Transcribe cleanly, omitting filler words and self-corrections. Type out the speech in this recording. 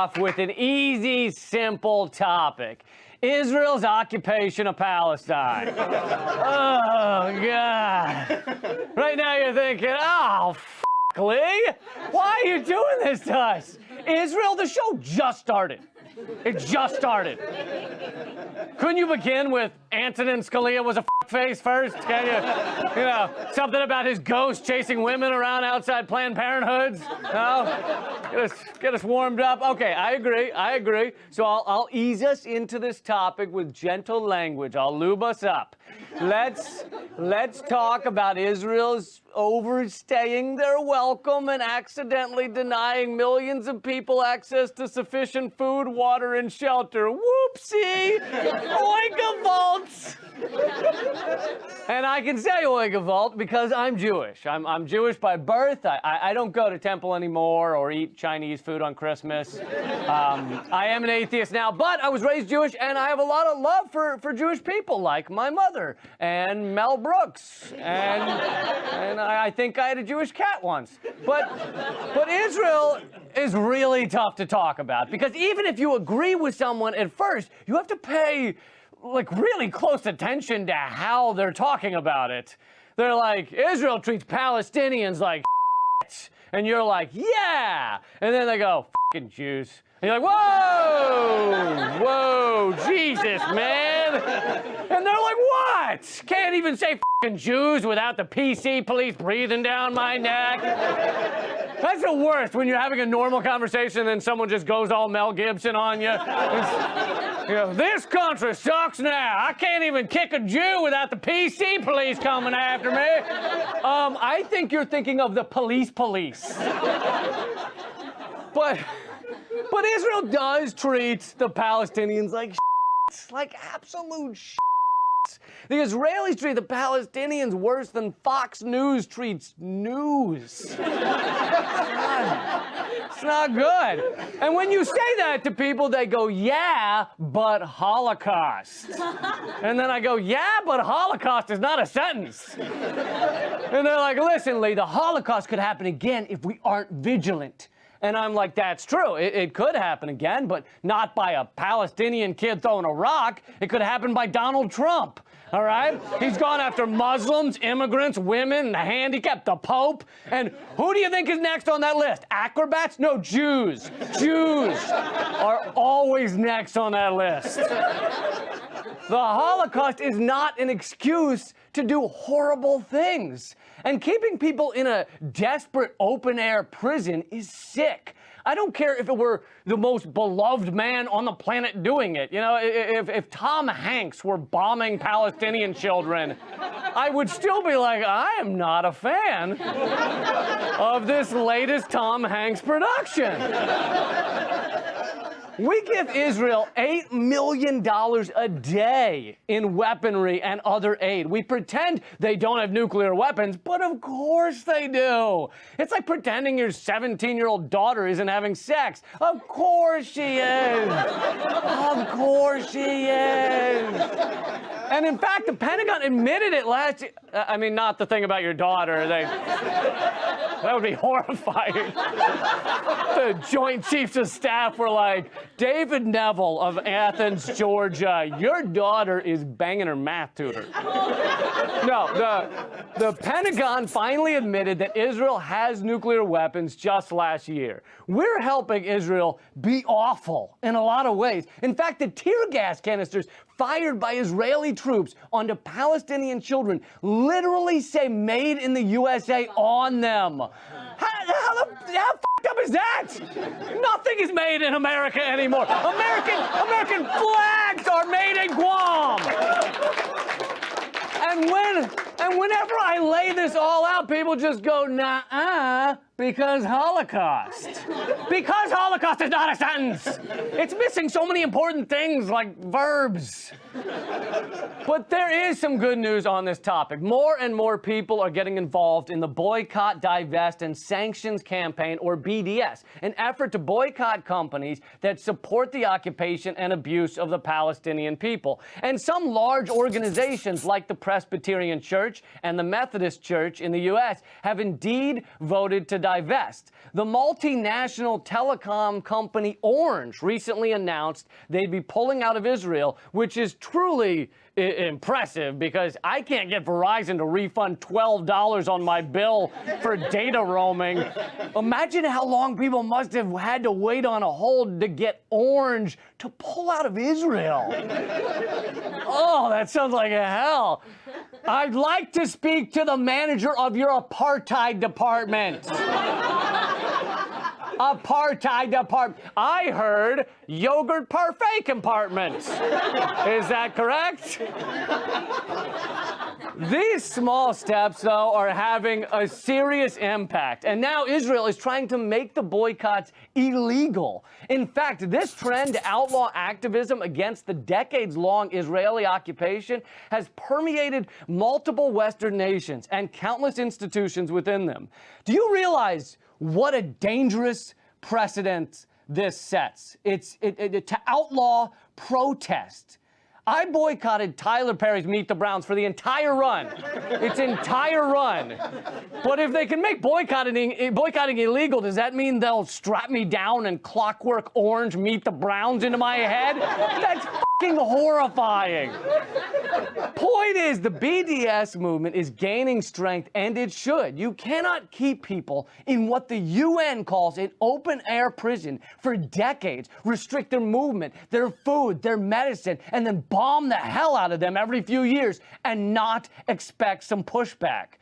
off with an easy, simple topic. Israel's occupation of Palestine. Oh, God. Right now you're thinking, oh, Lee, why are you doing this to us? Israel, the show just started. It just started. Couldn't you begin with Antonin Scalia was a face first? Can you, something about his ghost chasing women around outside Planned Parenthoods? No? Get us warmed up. Okay, I agree. So I'll ease us into this topic with gentle language. I'll lube us up. Let's talk about Israel's overstaying their welcome and accidentally denying millions of people access to sufficient food, water, and shelter. Whoopsie! Oinka vaults! And I can say oinka vault because I'm Jewish. I'm Jewish by birth. I don't go to temple anymore or eat Chinese food on Christmas. I am an atheist now, but I was raised Jewish and I have a lot of love for Jewish people like my mother and Mel Brooks and I think I had a Jewish cat once. But Israel is really tough to talk about because even if you agree with someone at first, you have to pay like really close attention to how they're talking about it. They're like, Israel treats Palestinians like shit. And you're like, yeah. And then they go, fucking Jews. And you're like, whoa, Jesus, man. And they're like, what? Can't even say fucking Jews without the PC police breathing down my neck. That's the worst when you're having a normal conversation and then someone just goes all Mel Gibson on you. This country sucks now. I can't even kick a Jew without the PC police coming after me. I think you're thinking of the police. But Israel does treat the Palestinians like shit, like absolute shit. The Israelis treat the Palestinians worse than Fox News treats news. It's not good. And when you say that to people, they go, yeah, but Holocaust. And then I go, yeah, but Holocaust is not a sentence. And they're like, listen, Lee, the Holocaust could happen again if we aren't vigilant. And I'm like, that's true. It could happen again, but not by a Palestinian kid throwing a rock. It could happen by Donald Trump, all right? He's gone after Muslims, immigrants, women, the handicapped, the Pope. And who do you think is next on that list? Acrobats? No, Jews. Jews are always next on that list. The Holocaust is not an excuse to do horrible things. And keeping people in a desperate open-air prison is sick. I don't care if it were the most beloved man on the planet doing it. You know, if Tom Hanks were bombing Palestinian children, I would still be like, I am not a fan of this latest Tom Hanks production. We give Israel $8 million a day in weaponry and other aid. We pretend they don't have nuclear weapons, but of course they do. It's like pretending your 17-year-old daughter isn't having sex. Of course she is. Of course she is. And in fact, the Pentagon admitted it last year. I mean, not the thing about your daughter. That would be horrifying. The Joint Chiefs of Staff were like, David Neville of Athens, Georgia, your daughter is banging her math tutor. No, the Pentagon finally admitted that Israel has nuclear weapons just last year. We're helping Israel be awful in a lot of ways. In fact, the tear gas canisters fired by Israeli troops onto Palestinian children literally say made in the USA on them. How fucked up is that? Nothing is made in America anymore. American flags are made in Guam. And whenever I lay this all out, people just go, nah, because Holocaust. Because Holocaust is not a sentence. It's missing so many important things like verbs. But there is some good news on this topic. More and more people are getting involved in the Boycott, Divest, and Sanctions Campaign, or BDS, an effort to boycott companies that support the occupation and abuse of the Palestinian people. And some large organizations like the Presbyterian Church and the Methodist Church in the U.S. have indeed voted to divest. The multinational telecom company Orange recently announced they'd be pulling out of Israel, which is truly impressive because I can't get Verizon to refund $12 on my bill for data roaming. Imagine how long people must have had to wait on a hold to get Orange to pull out of Israel. Oh, that sounds like a hell. I'd like to speak to the manager of your apartheid department. Apartheid department. I heard yogurt parfait compartment. Is that correct? These small steps, though, are having a serious impact. And now Israel is trying to make the boycotts illegal. In fact, this trend to outlaw activism against the decades-long Israeli occupation has permeated multiple Western nations and countless institutions within them. Do you realize what a dangerous precedent this sets? It's to outlaw protest. I boycotted Tyler Perry's Meet the Browns for the entire run. Its entire run. But if they can make boycotting illegal, does that mean they'll strap me down and Clockwork Orange Meet the Browns into my head? That's fucking horrifying. Point is, the BDS movement is gaining strength, and it should. You cannot keep people in what the UN calls an open-air prison for decades, restrict their movement, their food, their medicine, and then bomb the hell out of them every few years and not expect some pushback.